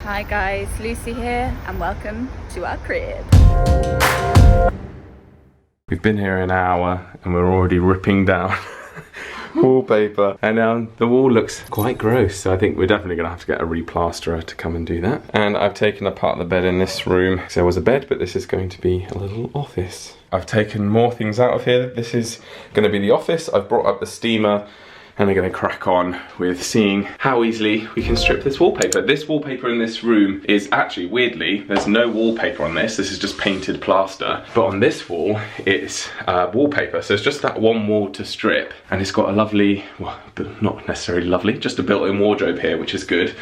Hi guys, Lucy here and welcome to our crib. We've been here an hour and we're already ripping down wallpaper, and the wall looks quite gross, so I think we're definitely gonna have to get a replasterer to come and do that. And I've taken apart the bed in this room. So there was a bed, but this is going to be a little office. I've taken more things out of here. This is gonna be the office. I've brought up the steamer and I'm gonna crack on with seeing how easily we can strip this wallpaper. This wallpaper in this room is actually, weirdly, there's no wallpaper on this. This is just painted plaster. But on this wall, it's wallpaper. So it's just that one wall to strip. And it's got a lovely, well, not necessarily lovely, just a built-in wardrobe here, which is good.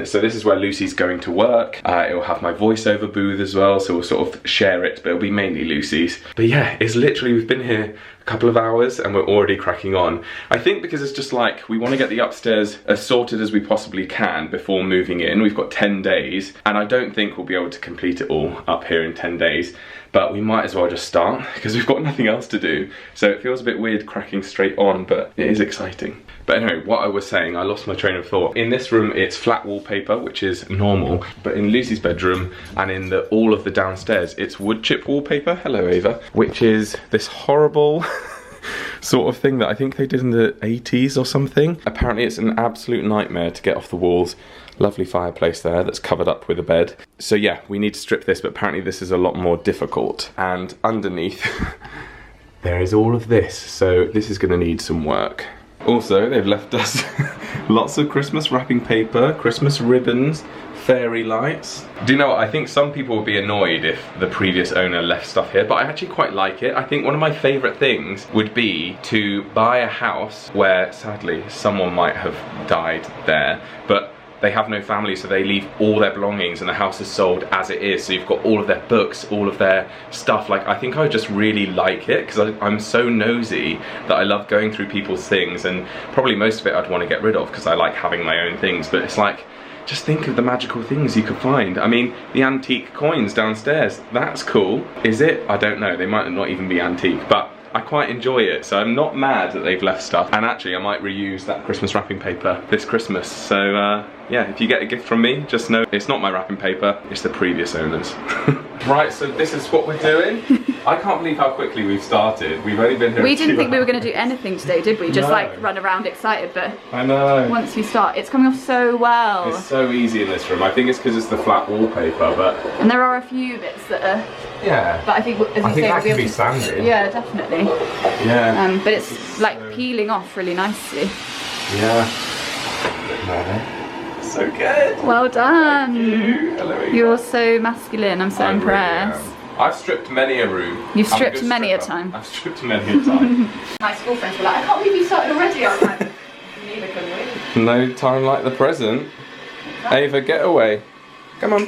So this is where Lucy's going to work. It'll have my voiceover booth as well, so we'll sort of share it, but it'll be mainly Lucy's. But yeah, it's literally, we've been here a couple of hours and we're already cracking on. I think because it's just like, we want to get the upstairs as sorted as we possibly can before moving in. We've got 10 days, and I don't think we'll be able to complete it all up here in 10 days. But we might as well just start because we've got nothing else to do. So it feels a bit weird cracking straight on, but it is exciting. But anyway, what I was saying, I lost my train of thought. In this room, it's flat wallpaper, which is normal. But in Lucy's bedroom and in all of the downstairs, it's wood chip wallpaper. Hello, Ava. Which is this horrible sort of thing that I think they did in the 80s or something. Apparently it's an absolute nightmare to get off the walls. Lovely fireplace there that's covered up with a bed. So yeah, we need to strip this, but apparently this is a lot more difficult. And underneath, there is all of this. So this is gonna need some work. Also, they've left us lots of Christmas wrapping paper, Christmas ribbons, fairy lights. Do you know what? I think some people would be annoyed if the previous owner left stuff here, but I actually quite like it. I think one of my favourite things would be to buy a house where, sadly, someone might have died there, but they have no family, so they leave all their belongings and the house is sold as it is. So you've got all of their books, all of their stuff. Like, I think I would just really like it because I'm so nosy that I love going through people's things, and probably most of it I'd want to get rid of because I like having my own things. But it's like, just think of the magical things you could find. I mean, the antique coins downstairs, that's cool. Is it? I don't know. They might not even be antique, but I quite enjoy it, so I'm not mad that they've left stuff. And actually, I might reuse that Christmas wrapping paper this Christmas. So yeah, if you get a gift from me, just know it's not my wrapping paper, it's the previous owner's. Right, so this is what we're doing. I can't believe how quickly we've started. We've only been here. We didn't think we were going to do anything today, did we? Just like run around excited, but I know. Once we start, it's coming off so well. It's so easy in this room. I think it's because it's the flat wallpaper, but and there are a few bits that are. Yeah. But I think, as you say, that can be sanded. Yeah, definitely. Yeah. But it's like peeling off really nicely. Yeah. So good. Well done. Thank you. Hello, you're so masculine. I'm so impressed. Really I've stripped many a room. You've stripped many a time. I've stripped many a time. My school friends were like, I can't believe you started already. I was like, neither can we. No time like the present. Exactly. Ava, get away. Come on.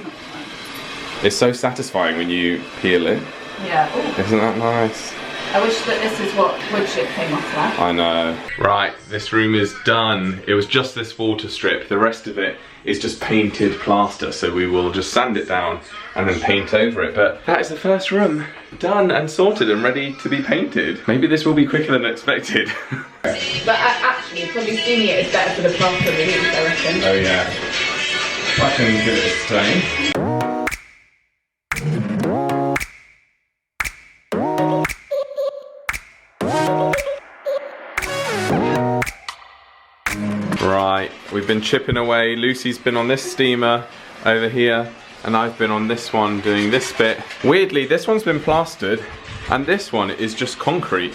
It's so satisfying when you peel it. Yeah. Ooh. Isn't that nice? I wish that this is what wood chip came off that. I know. Right, this room is done. It was just this wall to strip. The rest of it is just painted plaster, so we will just sand it down and then paint over it. But that is the first room done and sorted and ready to be painted. Maybe this will be quicker than expected. But actually, probably steaming it is better for the plaster relief, I reckon. Oh yeah. I can give it a stain. Right, we've been chipping away. Lucy's been on this steamer over here, and I've been on this one doing this bit. Weirdly, this one's been plastered, and this one is just concrete.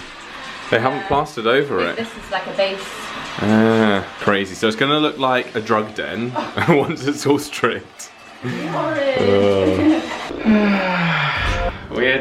They haven't plastered over it. This is like a base. Crazy. So it's gonna look like a drug den once it's all stripped. We're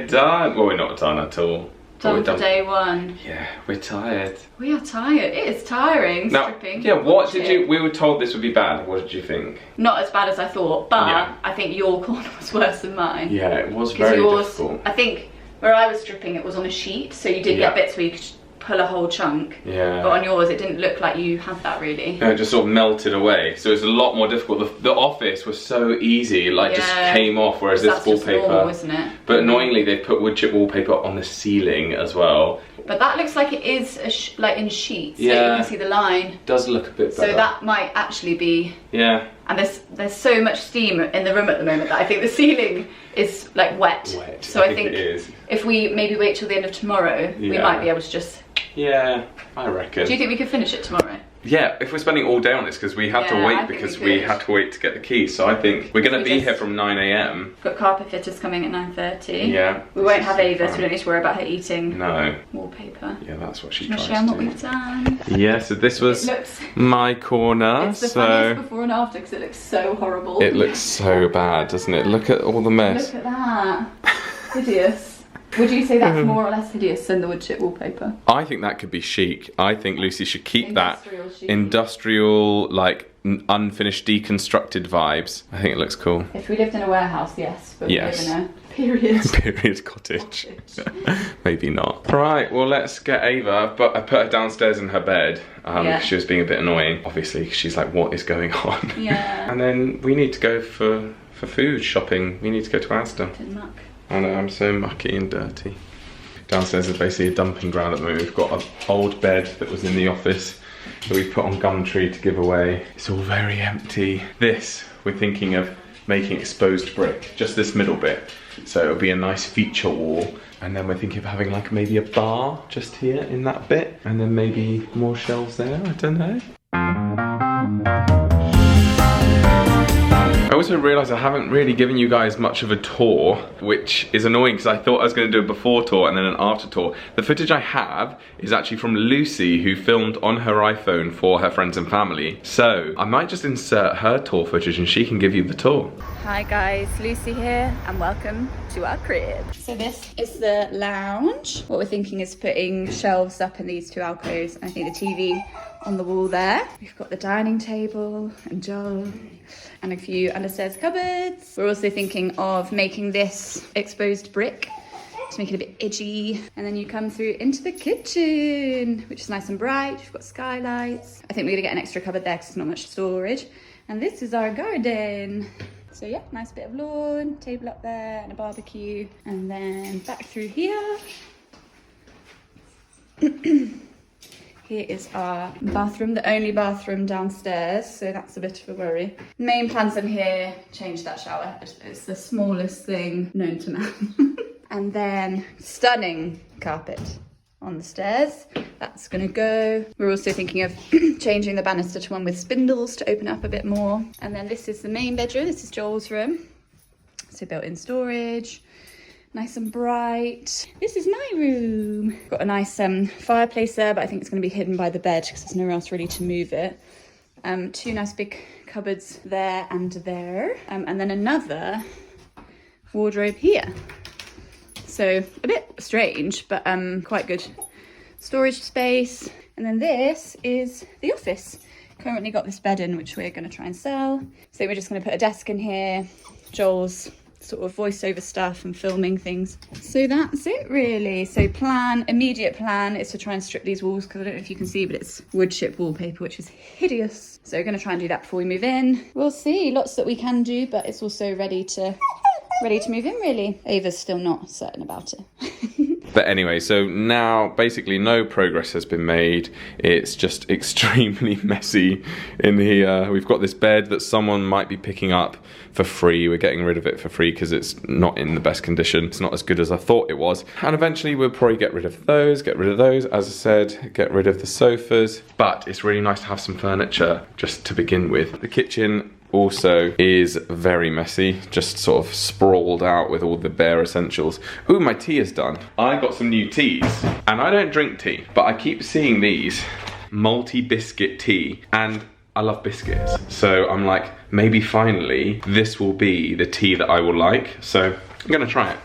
done. Well, we're not done at all. Done for day one. Yeah, we're tired. We are tired. It is tiring stripping. Yeah, what did you, we were told this would be bad. What did you think? Not as bad as I thought, but yeah. I think your corner was worse than mine. Yeah, it was very difficult. I think where I was stripping, it was on a sheet, so you did get bits where you could pull a whole chunk. Yeah. But on yours, it didn't look like you had that really. No, it just sort of melted away. So it was a lot more difficult. The office was so easy, like just came off, whereas this wallpaper. Just normal, isn't it? But annoyingly, they've put wood chip wallpaper on the ceiling as well. But that looks like it is like in sheets. Yeah. So you can see the line. It does look a bit better. So that might actually be. Yeah. And there's so much steam in the room at the moment that I think the ceiling is like wet. So I think it is. If we maybe wait till the end of tomorrow, we might be able to just... Yeah, I reckon. Do you think we could finish it tomorrow? Yeah, if we're spending all day on this, because we had to wait because we had to wait to get the keys. So I think we're going to be here from 9 AM. Got carpet fitters coming at 9:30. Yeah. We won't have Ava, so we don't need to worry about her eating wallpaper. Yeah, that's what she tries to do. Show them what we've done. Yeah, so this was my corner. It's the funniest before and after because it looks so horrible. It looks so bad, doesn't it? Look at all the mess. Look at that. Hideous. Would you say that's more or less hideous than the wood chip wallpaper? I think that could be chic. I think Lucy should keep Industrial that chic. Industrial, like unfinished, deconstructed vibes. I think it looks cool. If we lived in a warehouse, yes, but we live in a period cottage. Maybe not. Right, well let's get Ava, but I put her downstairs in her bed because she was being a bit annoying. Obviously, she's like, what is going on? Yeah. And then we need to go for food shopping. We need to go to Asda. I know, I'm so mucky and dirty. Downstairs is basically a dumping ground at the moment. We've got an old bed that was in the office that we put on Gumtree to give away. It's all very empty. This, we're thinking of making exposed brick, just this middle bit. So it'll be a nice feature wall. And then we're thinking of having like maybe a bar just here in that bit. And then maybe more shelves there, I don't know. I also realised I haven't really given you guys much of a tour, which is annoying because I thought I was going to do a before tour and then an after tour. The footage I have is actually from Lucy, who filmed on her iPhone for her friends and family. So I might just insert her tour footage and she can give you the tour. Hi guys, Lucy here and welcome to our crib. So this is the lounge. What we're thinking is putting shelves up in these two alcoves. I think the TV on the wall there. We've got the dining table and Joel and a few understairs cupboards. We're also thinking of making this exposed brick to make it a bit edgy. And then you come through into the kitchen, which is nice and bright. We've got skylights. I think we're gonna get an extra cupboard there because there's not much storage. And this is our garden. So yeah, nice bit of lawn, table up there and a barbecue. And then back through here. Here is our bathroom, the only bathroom downstairs, so that's a bit of a worry. Main plans in here, change that shower. It's the smallest thing known to man. And then stunning carpet on the stairs. That's gonna go. We're also thinking of changing the banister to one with spindles to open up a bit more. And then this is the main bedroom. This is Joel's room. So built-in storage. Nice and bright. This is my room. Got a nice fireplace there, but I think it's going to be hidden by the bed because there's nowhere else really to move it. Two nice big cupboards there and there. And then another wardrobe here. So a bit strange, but quite good storage space. And then this is the office. Currently got this bed in, which we're going to try and sell. So we're just going to put a desk in here. Joel's sort of voiceover stuff and filming things. So that's it really. So immediate plan is to try and strip these walls because I don't know if you can see, but it's wood chip wallpaper, which is hideous. So we're going to try and do that before we move in. We'll see, lots that we can do, but it's also ready to move in really. Ava's still not certain about it. But anyway, so now basically no progress has been made. It's just extremely messy in here. We've got this bed that someone might be picking up for free. We're getting rid of it for free because it's not in the best condition. It's not as good as I thought it was. And eventually we'll probably get rid of those, as I said, get rid of the sofas. But it's really nice to have some furniture just to begin with. The kitchen also is very messy, just sort of sprawled out with all the bare essentials. Ooh, my tea is done. I got some new teas, and I don't drink tea, but I keep seeing these multi-biscuit tea, and I love biscuits. So I'm like, maybe finally this will be the tea that I will like. So I'm gonna try it.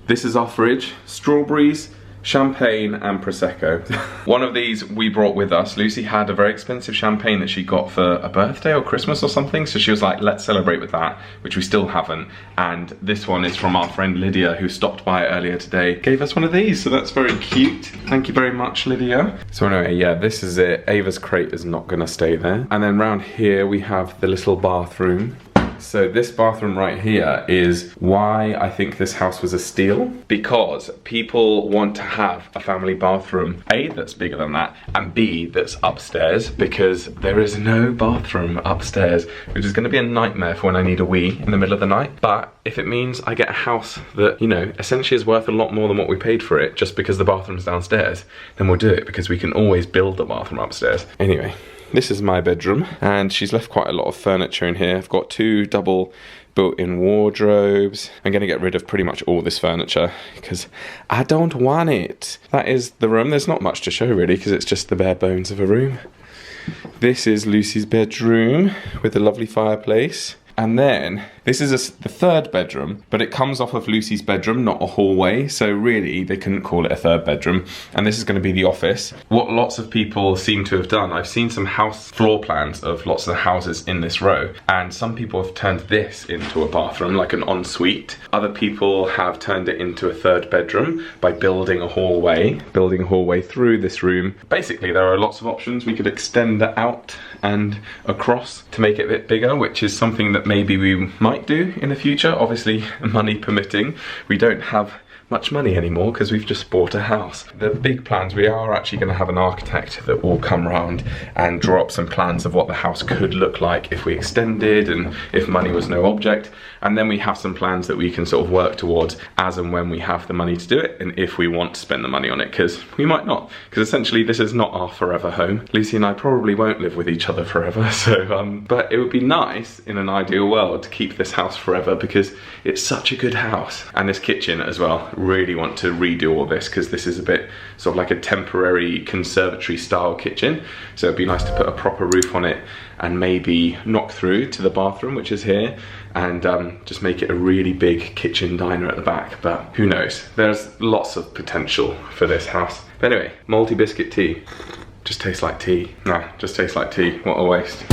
This is our fridge, strawberries, champagne and Prosecco. One of these we brought with us. Lucy had a very expensive champagne that she got for a birthday or Christmas or something, so she was like, let's celebrate with that, which we still haven't. And this one is from our friend Lydia, who stopped by earlier today, gave us one of these, so that's very cute. Thank you very much, Lydia. So anyway, yeah, this is it. Ava's crate is not gonna stay there. And then round here we have the little bathroom. So this bathroom right here is why I think this house was a steal, because people want to have a family bathroom, A, that's bigger than that, and B, that's upstairs, because there is no bathroom upstairs, which is going to be a nightmare for when I need a wee in the middle of the night. But if it means I get a house that, you know, essentially is worth a lot more than what we paid for it just because the bathroom's downstairs, then we'll do it, because we can always build the bathroom upstairs. Anyway, this is my bedroom, and she's left quite a lot of furniture in here. I've got 2 double built-in wardrobes. I'm going to get rid of pretty much all this furniture because I don't want it. That is the room. There's not much to show really because it's just the bare bones of a room. This is Lucy's bedroom with a lovely fireplace. And then this is the 3rd bedroom, but it comes off of Lucy's bedroom, not a hallway. So really, they couldn't call it a 3rd bedroom. And this is going to be the office. What lots of people seem to have done, I've seen some house floor plans of lots of the houses in this row, and some people have turned this into a bathroom, like an ensuite. Other people have turned it into a 3rd bedroom by building a hallway through this room. Basically, there are lots of options. We could extend that out and across to make it a bit bigger, which is something that maybe we might do in the future, obviously money permitting. We don't have much money anymore because we've just bought a house. The big plans, we are actually going to have an architect that will come round and draw up some plans of what the house could look like if we extended and if money was no object. And then we have some plans that we can sort of work towards as and when we have the money to do it, and if we want to spend the money on it, because we might not, because essentially this is not our forever home. Lucy and I probably won't live with each other forever, so but it would be nice in an ideal world to keep this house forever because it's such a good house. And this kitchen as well, really want to redo all this because this is a bit sort of like a temporary conservatory style kitchen, so it'd be nice to put a proper roof on it and maybe knock through to the bathroom, which is here, and just make it a really big kitchen diner at the back. But who knows, there's lots of potential for this house. But anyway, multi biscuit tea just tastes like tea. Nah, just tastes like tea. What a waste.